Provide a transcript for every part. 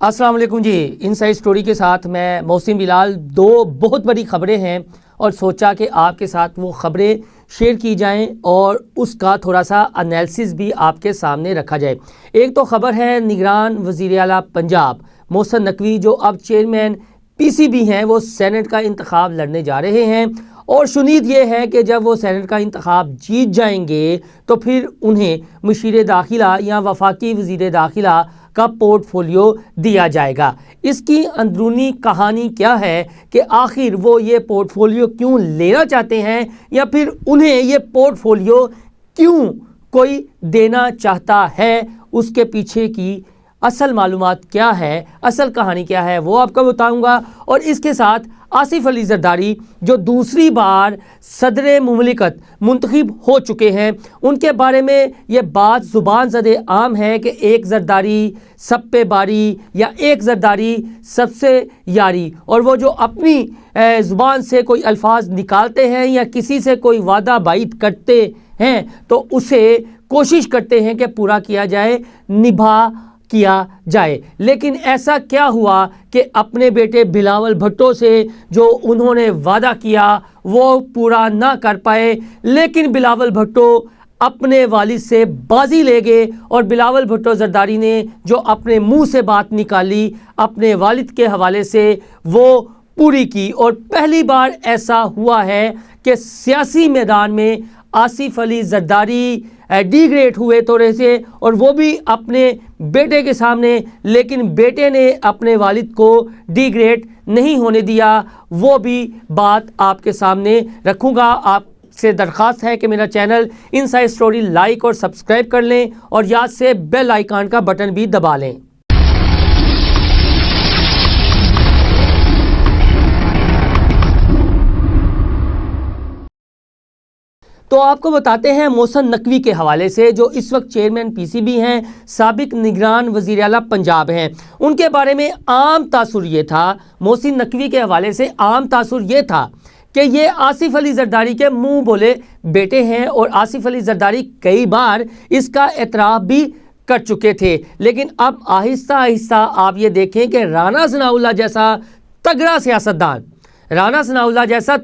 السلام علیکم جی، inside story کے ساتھ میں محسن بلال۔ دو بہت بڑی خبریں ہیں اور سوچا کہ آپ کے ساتھ وہ خبریں شیئر کی جائیں اور اس کا تھوڑا سا انالیسس بھی آپ کے سامنے رکھا جائے۔ ایک تو خبر ہے نگران وزیر اعلیٰ پنجاب محسن نقوی، جو اب چیئرمین پی سی بی ہیں، وہ سینٹ کا انتخاب لڑنے جا رہے ہیں اور شنید یہ ہے کہ جب وہ سینٹ کا انتخاب جیت جائیں گے تو پھر انہیں مشیر داخلہ یا وفاقی وزیر داخلہ کا پورٹ فولیو دیا جائے گا۔ اس کی اندرونی کہانی کیا ہے کہ آخر وہ یہ پورٹ فولیو کیوں لینا چاہتے ہیں، یا پھر انہیں یہ پورٹ فولیو کیوں کوئی دینا چاہتا ہے، اس کے پیچھے کی اصل معلومات کیا ہے، اصل کہانی کیا ہے، وہ آپ کو بتاؤں گا۔ اور اس کے ساتھ آصف علی زرداری جو دوسری بار صدر مملکت منتخب ہو چکے ہیں، ان کے بارے میں یہ بات زبان زد عام ہے کہ ایک زرداری سب پہ باری یا ایک زرداری سب سے یاری، اور وہ جو اپنی زبان سے کوئی الفاظ نکالتے ہیں یا کسی سے کوئی وعدہ بعید کرتے ہیں تو اسے کوشش کرتے ہیں کہ پورا کیا جائے، نبھا کیا جائے۔ لیکن ایسا کیا ہوا کہ اپنے بیٹے بلاول بھٹو سے جو انہوں نے وعدہ کیا وہ پورا نہ کر پائے، لیکن بلاول بھٹو اپنے والد سے بازی لے گئے اور بلاول بھٹو زرداری نے جو اپنے منہ سے بات نکالی اپنے والد کے حوالے سے وہ پوری کی۔ اور پہلی بار ایسا ہوا ہے کہ سیاسی میدان میں آصف علی زرداری ڈی گریڈ ہوئے تھوڑے سے، اور وہ بھی اپنے بیٹے کے سامنے، لیکن بیٹے نے اپنے والد کو ڈی گریڈ نہیں ہونے دیا۔ وہ بھی بات آپ کے سامنے رکھوں گا۔ آپ سے درخواست ہے کہ میرا چینل انسائیڈ سٹوری لائک اور سبسکرائب کر لیں اور یاد سے بیل آئیکن کا بٹن بھی دبا لیں۔ تو آپ کو بتاتے ہیں محسن نقوی کے حوالے سے، جو اس وقت چیئرمین پی سی بی ہیں، سابق نگران وزیر اعلیٰ پنجاب ہیں۔ ان کے بارے میں عام تاثر یہ تھا، محسن نقوی کے حوالے سے عام تاثر یہ تھا کہ یہ آصف علی زرداری کے منہ بولے بیٹے ہیں، اور آصف علی زرداری کئی بار اس کا اعتراف بھی کر چکے تھے۔ لیکن اب آہستہ آہستہ آپ یہ دیکھیں کہ رانا ثناءاللہ جیسا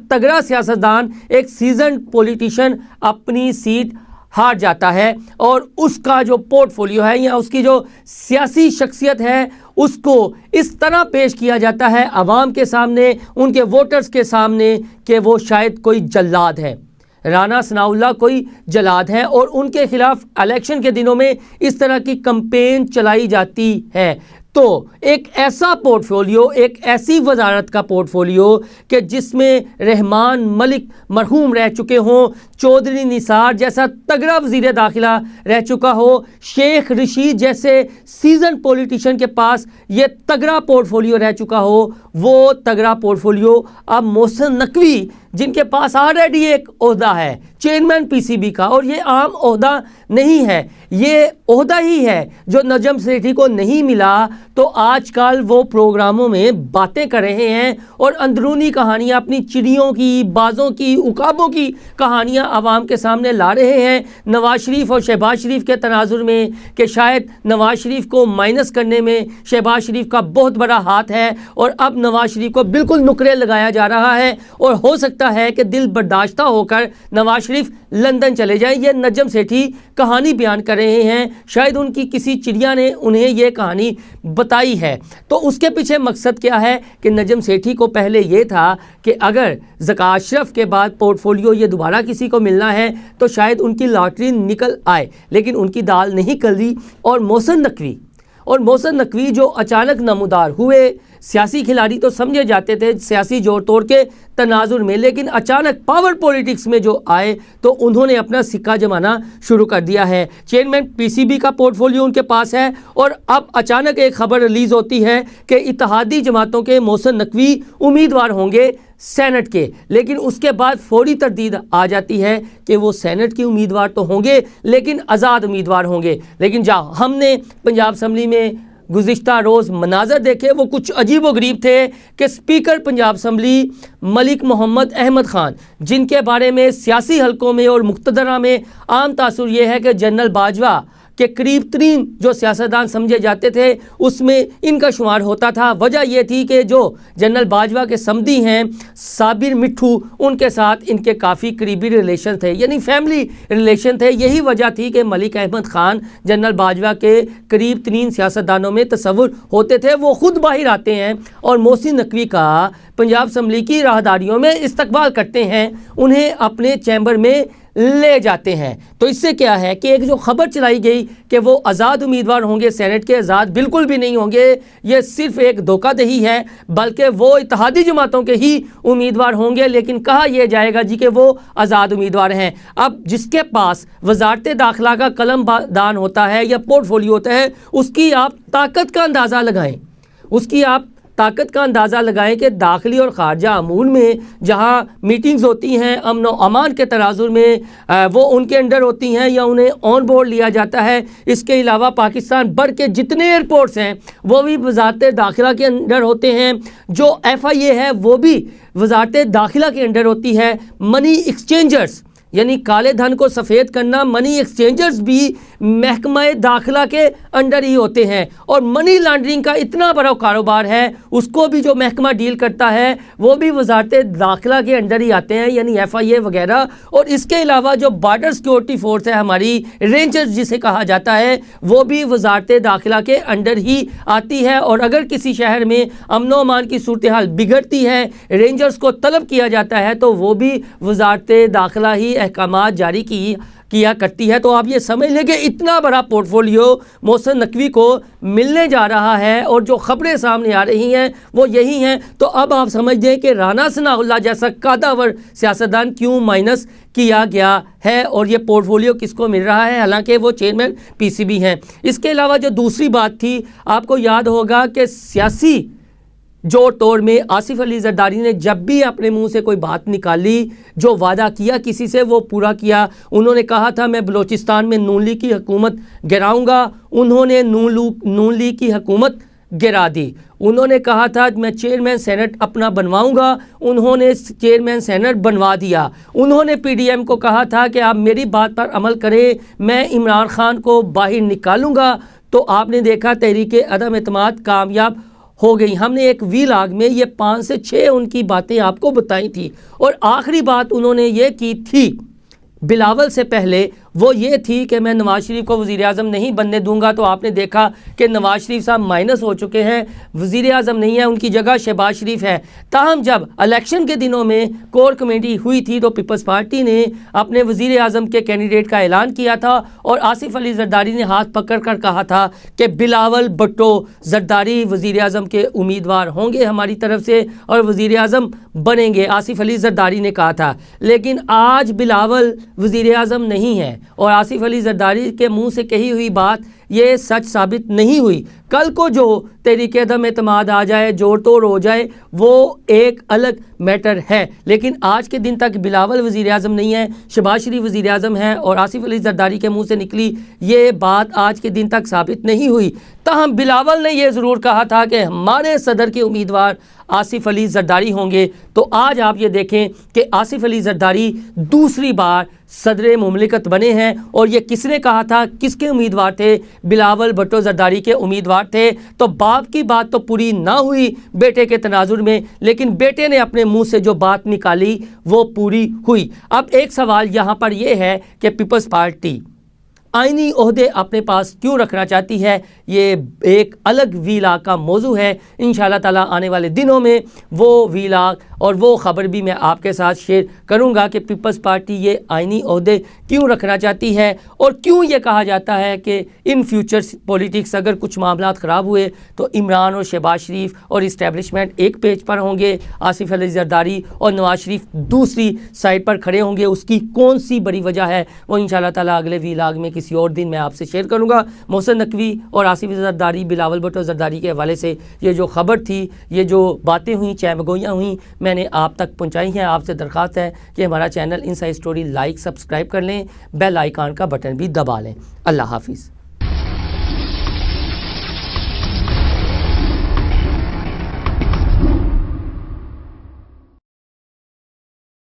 تگڑا سیاستدان ایک سیزنڈ پولیٹیشین اپنی سیٹ ہار جاتا ہے، اور اس کا جو پورٹ فولیو ہے یا اس کی جو سیاسی شخصیت ہے اس کو اس طرح پیش کیا جاتا ہے عوام کے سامنے، ان کے ووٹرز کے سامنے، کہ وہ شاید کوئی جلاد ہے، رانا ثناءاللہ کوئی جلاد ہے، اور ان کے خلاف الیکشن کے دنوں میں اس طرح کی کمپین چلائی جاتی ہے۔ تو ایک ایسا پورٹ فولیو، ایک ایسی وزارت کا پورٹ فولیو کہ جس میں رحمان ملک مرحوم رہ چکے ہوں، چودھری نثار جیسا تگڑا وزیر داخلہ رہ چکا ہو، شیخ رشید جیسے سیزن پولیٹیشین کے پاس یہ تگڑا پورٹ فولیو رہ چکا ہو، وہ تگڑا پورٹ فولیو اب محسن نقوی جن کے پاس آلریڈی ایک عہدہ ہے چیئرمین پی سی بی کا، اور یہ عام عہدہ نہیں ہے، یہ عہدہ ہی ہے جو نجم سیٹھی کو نہیں ملا، تو آج کل وہ پروگراموں میں باتیں کر رہے ہیں اور اندرونی کہانیاں، اپنی چڑیوں کی، بازوں کی، عقابوں کی کہانیاں عوام کے سامنے لا رہے ہیں نواز شریف اور شہباز شریف کے تناظر میں، کہ شاید نواز شریف کو مائنس کرنے میں شہباز شریف کا بہت بڑا ہاتھ ہے، اور اب نواز شریف کو بالکل نکرے لگایا جا رہا ہے، اور ہو سکتا ہے کہ دل برداشتہ ہو کر نواز شریف لندن چلے جائیں۔ یہ نجم سیٹھی کہانی بیان کر رہے ہیں، شاید ان کی کسی چڑیا نے انہیں یہ کہانی بتائی ہے۔ تو اس کے پیچھے مقصد کیا ہے کہ نجم سیٹھی کو پہلے یہ تھا کہ اگر ذکا اشرف کے بعد پورٹ فولیو یہ دوبارہ کسی کو ملنا ہے تو شاید ان کی لاٹری نکل آئے، لیکن ان کی دال نہیں گلی، اور محسن نقوی جو اچانک نمودار ہوئے، سیاسی کھلاڑی تو سمجھے جاتے تھے سیاسی جوڑ توڑ کے تناظر میں، لیکن اچانک پاور پولیٹکس میں جو آئے تو انہوں نے اپنا سکہ جمانا شروع کر دیا ہے۔ چیئرمین پی سی بی کا پورٹ فولیو ان کے پاس ہے، اور اب اچانک ایک خبر ریلیز ہوتی ہے کہ اتحادی جماعتوں کے محسن نقوی امیدوار ہوں گے سینٹ کے، لیکن اس کے بعد فوری تردید آ جاتی ہے کہ وہ سینٹ کے امیدوار تو ہوں گے لیکن آزاد امیدوار ہوں گے۔ لیکن جہاں ہم نے پنجاب اسمبلی میں گزشتہ روز مناظر دیکھے وہ کچھ عجیب و غریب تھے کہ اسپیکر پنجاب اسمبلی ملک محمد احمد خان، جن کے بارے میں سیاسی حلقوں میں اور مقتدرہ میں عام تاثر یہ ہے کہ جنرل باجوہ کہ قریب ترین جو سیاستدان سمجھے جاتے تھے اس میں ان کا شمار ہوتا تھا۔ وجہ یہ تھی کہ جو جنرل باجوہ کے سمدی ہیں صابر مٹھو، ان کے ساتھ ان کے کافی قریبی ریلیشن تھے، یعنی فیملی ریلیشن تھے۔ یہی وجہ تھی کہ ملک احمد خان جنرل باجوہ کے قریب ترین سیاستدانوں میں تصور ہوتے تھے۔ وہ خود باہر آتے ہیں اور محسن نقوی کا پنجاب اسمبلی کی راہداریوں میں استقبال کرتے ہیں، انہیں اپنے چیمبر میں لے جاتے ہیں۔ تو اس سے کیا ہے کہ ایک جو خبر چلائی گئی کہ وہ آزاد امیدوار ہوں گے سینٹ کے، آزاد بالکل بھی نہیں ہوں گے، یہ صرف ایک دھوکہ دہی ہے، بلکہ وہ اتحادی جماعتوں کے ہی امیدوار ہوں گے، لیکن کہا یہ جائے گا جی کہ وہ آزاد امیدوار ہیں۔ اب جس کے پاس وزارت داخلہ کا قلم دان ہوتا ہے یا پورٹ فولیو ہوتا ہے، اس کی آپ طاقت کا اندازہ لگائیں، اس کی آپ طاقت کا اندازہ لگائیں کہ داخلی اور خارجہ امور میں جہاں میٹنگز ہوتی ہیں امن و امان کے تناظر میں، وہ ان کے انڈر ہوتی ہیں یا انہیں آن بورڈ لیا جاتا ہے۔ اس کے علاوہ پاکستان بھر کے جتنے ایئرپورٹس ہیں وہ بھی وزارت داخلہ کے انڈر ہوتے ہیں، جو ایف آئی اے ہے وہ بھی وزارت داخلہ کے انڈر ہوتی ہے۔ منی ایکسچینجرز یعنی کالے دھن کو سفید کرنا، منی ایکسچینجرز بھی محکمہ داخلہ کے انڈر ہی ہوتے ہیں، اور منی لانڈرنگ کا اتنا بڑا کاروبار ہے اس کو بھی جو محکمہ ڈیل کرتا ہے وہ بھی وزارت داخلہ کے انڈر ہی آتے ہیں، یعنی ایف آئی اے وغیرہ۔ اور اس کے علاوہ جو بارڈر سیکورٹی فورس ہے ہماری، رینجرز جسے کہا جاتا ہے، وہ بھی وزارت داخلہ کے انڈر ہی آتی ہے۔ اور اگر کسی شہر میں امن و امان کی صورتحال بگڑتی ہے، رینجرز کو طلب کیا جاتا ہے، تو وہ بھی وزارت داخلہ ہی احکامات جاری کیا کرتی ہے۔ تو آپ یہ سمجھ لیں کہ اتنا بڑا پورٹ فولیو محسن نقوی کو ملنے جا رہا ہے، اور جو خبریں سامنے آ رہی ہیں وہ یہی ہیں۔ تو اب آپ سمجھ دیں کہ رانا ثناء اللہ جیسا قادور سیاستدان کیوں مائنس کیا گیا ہے اور یہ پورٹ فولیو کس کو مل رہا ہے، حالانکہ وہ چیئرمین پی سی بی ہیں۔ اس کے علاوہ جو دوسری بات تھی، آپ کو یاد ہوگا کہ سیاسی جوڑ توڑ میں آصف علی زرداری نے جب بھی اپنے منہ سے کوئی بات نکالی، جو وعدہ کیا کسی سے وہ پورا کیا۔ انہوں نے کہا تھا میں بلوچستان میں نون لیگ کی حکومت گراؤں گا، انہوں نے نون لیگ کی حکومت گرا دی۔ انہوں نے کہا تھا میں چیئرمین سینٹ اپنا بنواؤں گا، انہوں نے چیئرمین سینٹ بنوا دیا۔ انہوں نے پی ڈی ایم کو کہا تھا کہ آپ میری بات پر عمل کریں، میں عمران خان کو باہر نکالوں گا، تو آپ نے دیکھا تحریک عدم اعتماد کامیاب ہو گئی۔ ہم نے ایک ویلاگ میں یہ 5 سے 6 ان کی باتیں آپ کو بتائی تھی، اور آخری بات انہوں نے یہ کی تھی بلاول سے پہلے، وہ یہ تھی کہ میں نواز شریف کو وزیر اعظم نہیں بننے دوں گا۔ تو آپ نے دیکھا کہ نواز شریف صاحب مائنس ہو چکے ہیں، وزیر اعظم نہیں ہے، ان کی جگہ شہباز شریف ہے۔ تاہم جب الیکشن کے دنوں میں کور کمیٹی ہوئی تھی تو پیپلز پارٹی نے اپنے وزیر اعظم کے کینڈیڈیٹ کا اعلان کیا تھا، اور آصف علی زرداری نے ہاتھ پکڑ کر کہا تھا کہ بلاول بھٹو زرداری وزیر اعظم کے امیدوار ہوں گے ہماری طرف سے اور وزیر اعظم بنیں گے، آصف علی زرداری نے کہا تھا۔ لیکن آج بلاول وزیر اعظم نہیں ہے، اور آصف علی زرداری کے منہ سے کہی ہوئی بات یہ سچ ثابت نہیں ہوئی۔ کل کو جو تحریک عدم اعتماد آ جائے، جوڑ توڑ ہو جائے، وہ ایک الگ میٹر ہے، لیکن آج کے دن تک بلاول وزیر اعظم نہیں ہے، شہباز شریف وزیر اعظم ہے، اور آصف علی زرداری کے منہ سے نکلی یہ بات آج کے دن تک ثابت نہیں ہوئی۔ تاہم بلاول نے یہ ضرور کہا تھا کہ ہمارے صدر کے امیدوار آصف علی زرداری ہوں گے۔ تو آج آپ یہ دیکھیں کہ آصف علی زرداری دوسری بار صدر مملکت بنے ہیں، اور یہ کس نے کہا تھا، کس کے امیدوار تھے؟ بلاول بھٹو زرداری کے امیدوار تھے۔ تو باپ کی بات تو پوری نہ ہوئی بیٹے کے تناظر میں، لیکن بیٹے نے اپنے منہ سے جو بات نکالی وہ پوری ہوئی۔ اب ایک سوال یہاں پر یہ ہے کہ پیپلز پارٹی آئینی عہدے اپنے پاس کیوں رکھنا چاہتی ہے؟ یہ ایک الگ ویلاگ کا موضوع ہے، انشاءاللہ تعالیٰ آنے والے دنوں میں وہ ویلاگ اور وہ خبر بھی میں آپ کے ساتھ شیئر کروں گا کہ پیپلز پارٹی یہ آئینی عہدے کیوں رکھنا چاہتی ہے، اور کیوں یہ کہا جاتا ہے کہ ان فیوچر پولیٹکس اگر کچھ معاملات خراب ہوئے تو عمران اور شہباز شریف اور اسٹیبلشمنٹ ایک پیج پر ہوں گے، آصف علی زرداری اور نواز شریف دوسری سائڈ پر کھڑے ہوں گے۔ اس کی کون سی بڑی وجہ ہے وہ انشاءاللہ تعالیٰ اگلے ویلاگ میں کسی اور دن میں آپ سے شیئر کروں گا۔ محسن نقوی اور آصف زرداری، بلاول بھٹو زرداری کے حوالے سے یہ جو خبر تھی، یہ جو باتیں ہوئیں، چہمگوئیاں ہوئیں، میں نے آپ تک پہنچائی ہیں۔ آپ سے درخواست ہے کہ ہمارا channel inside story like subscribe کر لیں، بیل آئیکن کا بٹن بھی دبا لیں۔ اللہ حافظ۔